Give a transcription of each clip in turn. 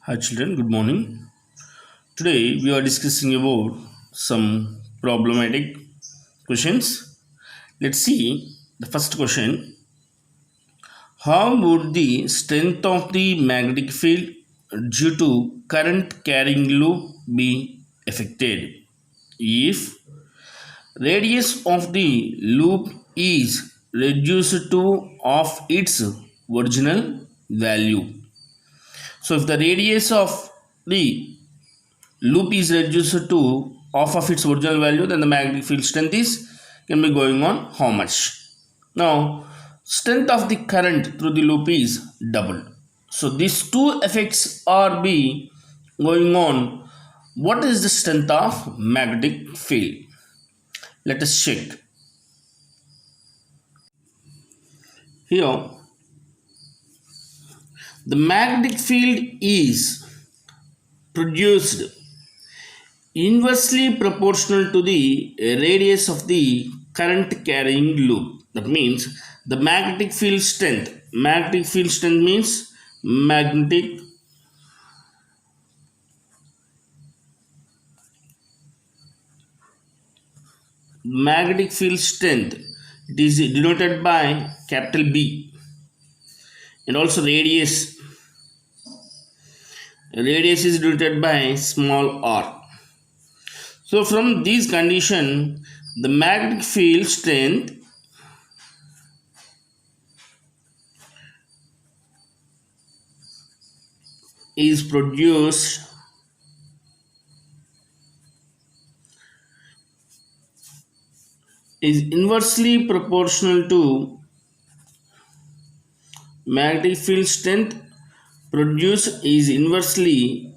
Hi children, good morning. Today we are discussing about some problematic questions. Let's see the first question. How would the strength of the magnetic field due to current carrying loop be affected if radius of the loop is reduced to of its original value? So if the radius of the loop is reduced to half of its original value, then the magnetic field strength is can be going on how much? Now strength of the current through the loop is doubled, so these two effects are be going on. What is the strength of magnetic field? Let us check. Here the magnetic field is produced inversely proportional to the radius of the current carrying loop. That means the magnetic field strength means magnetic field strength. It is denoted by capital B, and also radius is denoted by small r. So from these condition, the magnetic field strength is produced is inversely proportional to magnetic field strength produced is inversely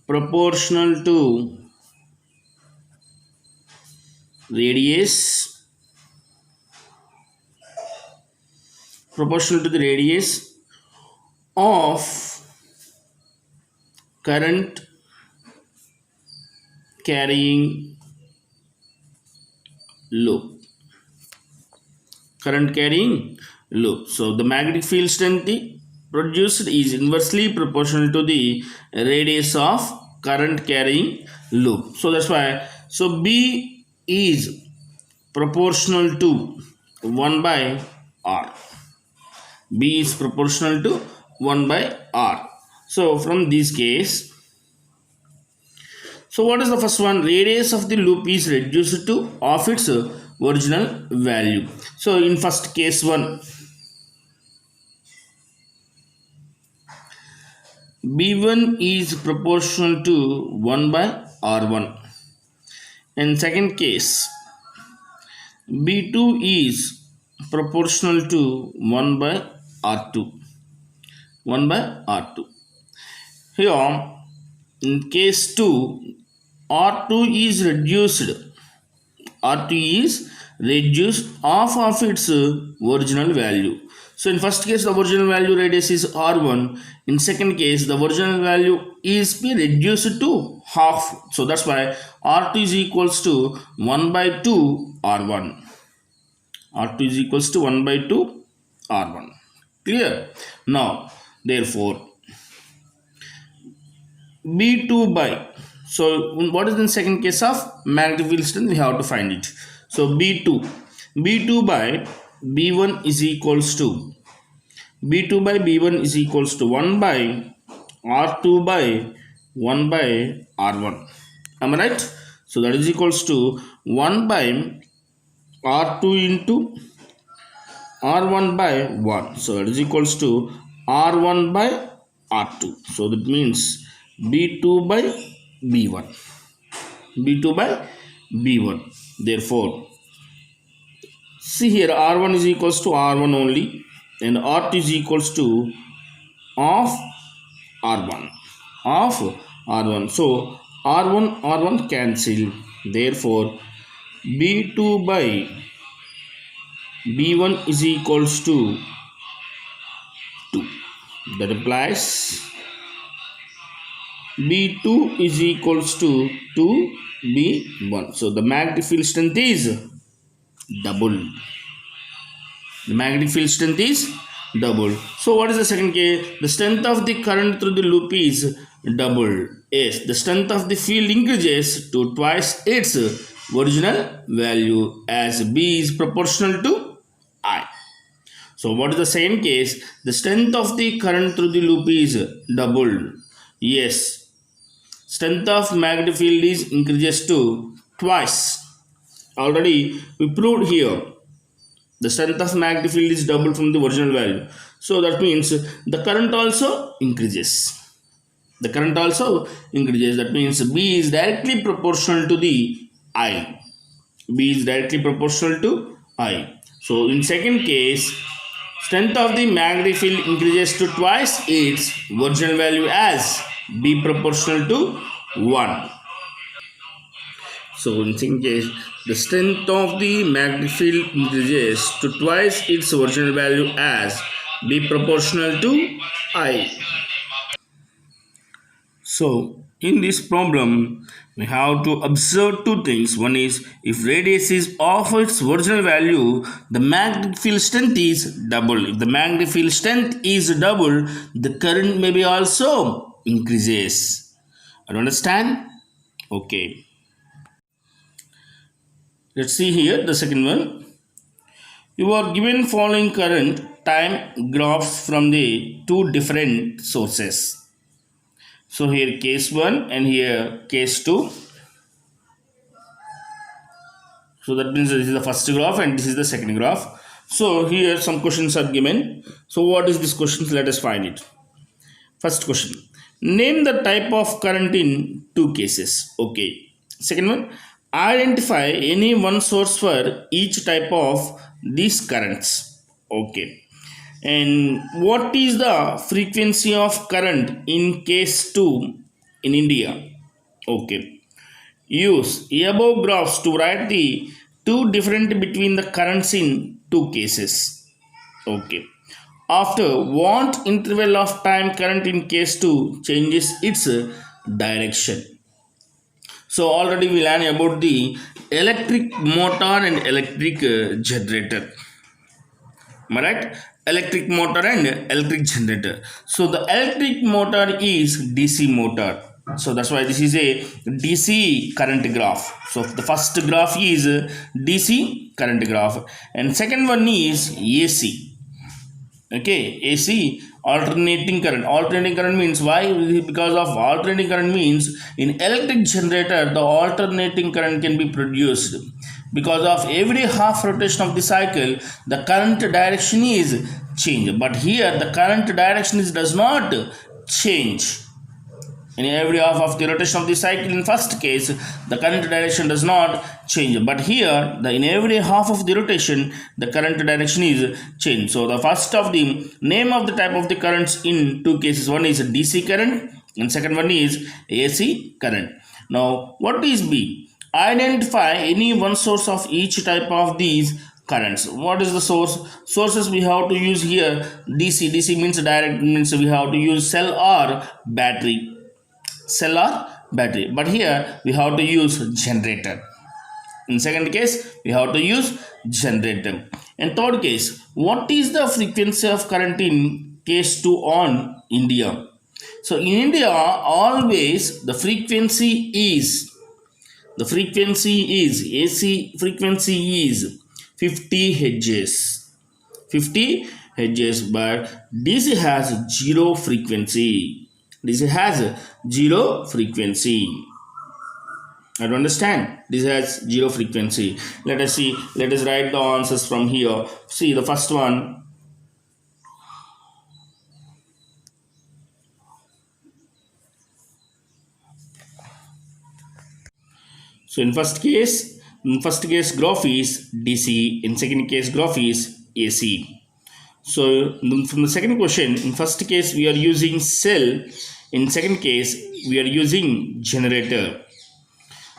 proportional to radius the radius of current carrying loop. So the magnetic field strength produced is inversely proportional to the radius of current carrying loop. So that's why, so B is proportional to 1 by R. B is proportional to 1 by R. So from this case, so what is the first one? Radius of the loop is reduced to of its original value. So in first case 1, B1 is proportional to 1 by R1. In second case, B2 is proportional to 1 by R2. 1 by R2. Here, in case 2, R2 is reduced half of its original value. So in first case the original value radius is R1. In second case the original value is be reduced to half. So that's why R2 is equals to 1 by 2 R1. R2 is equals to 1 by 2 R1. Clear? Now therefore B2 by, so what is the second case of magnetic field strength? We have to find it. So B2 by B1 is equals to 1 by R2 by 1 by R1. Am I right? So that is equals to 1 by R2 into R1 by 1. So that is equals to R1 by R2. So that means B2 by B1. B2 by B1. Therefore, see here R1 is equals to R1 only, and R2 is equals to of R1. So R1 cancel. Therefore, B2 by B1 is equals to 2. That implies B2 is equals to 2B1. So the magnetic field strength is double. The magnetic field strength is doubled. So what is the second case? The strength of the current through the loop is doubled. Yes, the strength of the field increases to twice its original value as B is proportional to I. So what is the second case? The strength of the current through the loop is doubled. Yes, strength of magnetic field is increases to twice. Already we proved here the strength of magnetic field is doubled from the original value. So that means the current also increases. The current also increases. That means B is directly proportional to the I. B is directly proportional to I. So in second case, strength of the magnetic field increases to twice its original value as B proportional to 1. So in second case, the strength of the magnetic field increases to twice its original value as B proportional to I. So in this problem, we have to observe two things. One is, if radius is of its original value, the magnetic field strength is double. If the magnetic field strength is double, the current may be also increases. I understand? Okay. Let's see here the second one. You are given following current time graphs from the two different sources. So here case 1 and here case 2. So that means this is the first graph and this is the second graph. So here some questions are given. So what is this question? Let us find it. First question. Name the type of current in two cases. Okay. Second one. Identify any one source for each type of these currents. Okay. And what is the frequency of current in case 2 in India? Okay. Use above graphs to write the two different between the currents in two cases. Okay. After what interval of time current in case 2 changes its direction? So already we learned about the electric motor and electric generator. Am I right? Electric motor and electric generator. So the electric motor is DC motor. So that's why this is a DC current graph. So the first graph is DC current graph and second one is AC. Okay, AC alternating current. Alternating current means why? Because of alternating current means in electric generator the alternating current can be produced. Because of every half rotation of the cycle the current direction is changed. But here the current direction does not change. In every half of the rotation of the cycle in first case the current direction does not change, but here in every half of the rotation the current direction is changed. So the first of the name of the type of the currents in two cases, one is DC current and second one is AC current. Now what is B? Identify any one source of each type of these currents. What is the source? Sources we have to use here DC. DC means direct, means we have to use cell or battery. Cell or battery, but here we have to use generator. In second case we have to use generator. And third case, what is the frequency of current in case 2 on India? So in India always the frequency is AC frequency is 50 hertz. 50 hertz, but DC has zero frequency. DC has zero frequency. I don't understand. This has zero frequency. Let us see. Let us write the answers from here. See the first one. So in first case graph is DC. In second case graph is AC. So from the second question, in first case we are using cell, in second case we are using generator.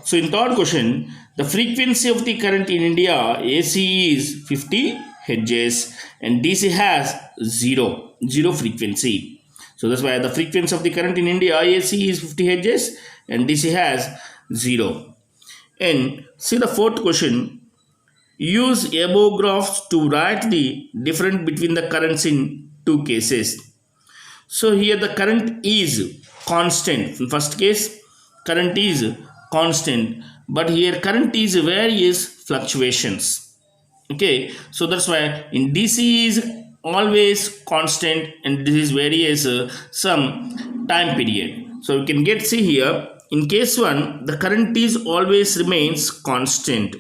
So in third question, the frequency of the current in India AC is 50 hertz and DC has zero frequency. So that's why the frequency of the current in India AC is 50 hertz and DC has zero. And see the fourth question. Use above graphs to write the difference between the currents in two cases. So here the current is constant. In first case, current is constant, but here current is various fluctuations. Okay, so that's why in DC is always constant and this is various some time period. So you can get see here in case 1 the current is always remains constant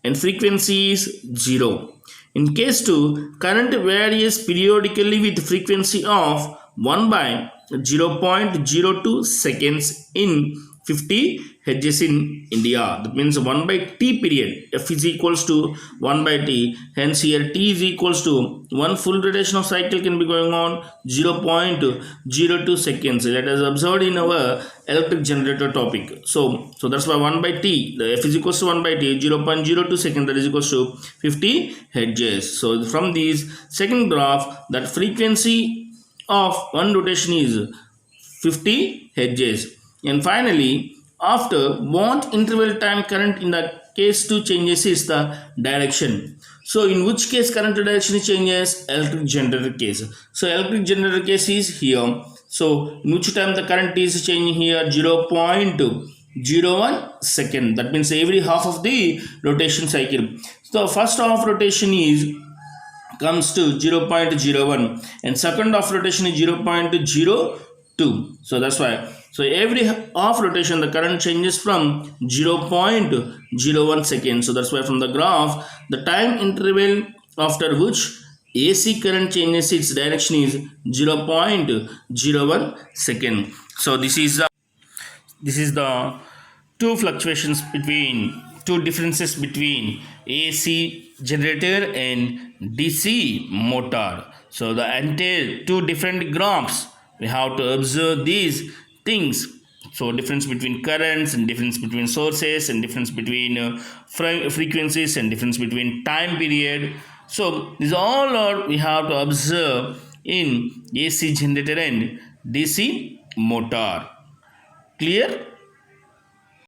and frequency is 0. In case 2, current varies periodically with frequency of 1 by 0.02 seconds in 50 hertz in India. That means 1 by t period. F is equals to 1 by t. Hence here t is equals to 1 full rotational cycle can be going on 0.02 seconds. That is observed in our electric generator topic. So that's why 1 by t, the F is equals to 1 by t, 0.02 seconds, that is equals to 50 hertz. So from this second graph, that frequency of one rotation is 50 hertz. And finally, after what interval time current in the case 2 changes is the direction. So in which case current direction changes? Electric generator case. So electric generator case is here. So in which time the current is changing here? 0.01 second. That means every half of the rotation cycle. So first half rotation is comes to 0.01 and second half rotation is 0.02. So that's why, so every half rotation the current changes from 0.01 seconds. So that's why from the graph the time interval after which AC current changes its direction is 0.01 second. So this is the two fluctuations between two differences between AC generator and DC motor. So the entire two different graphs we have to observe these things. So difference between currents and difference between sources and difference between frequencies and difference between time period. So these all are we have to observe in AC generator and DC motor. Clear?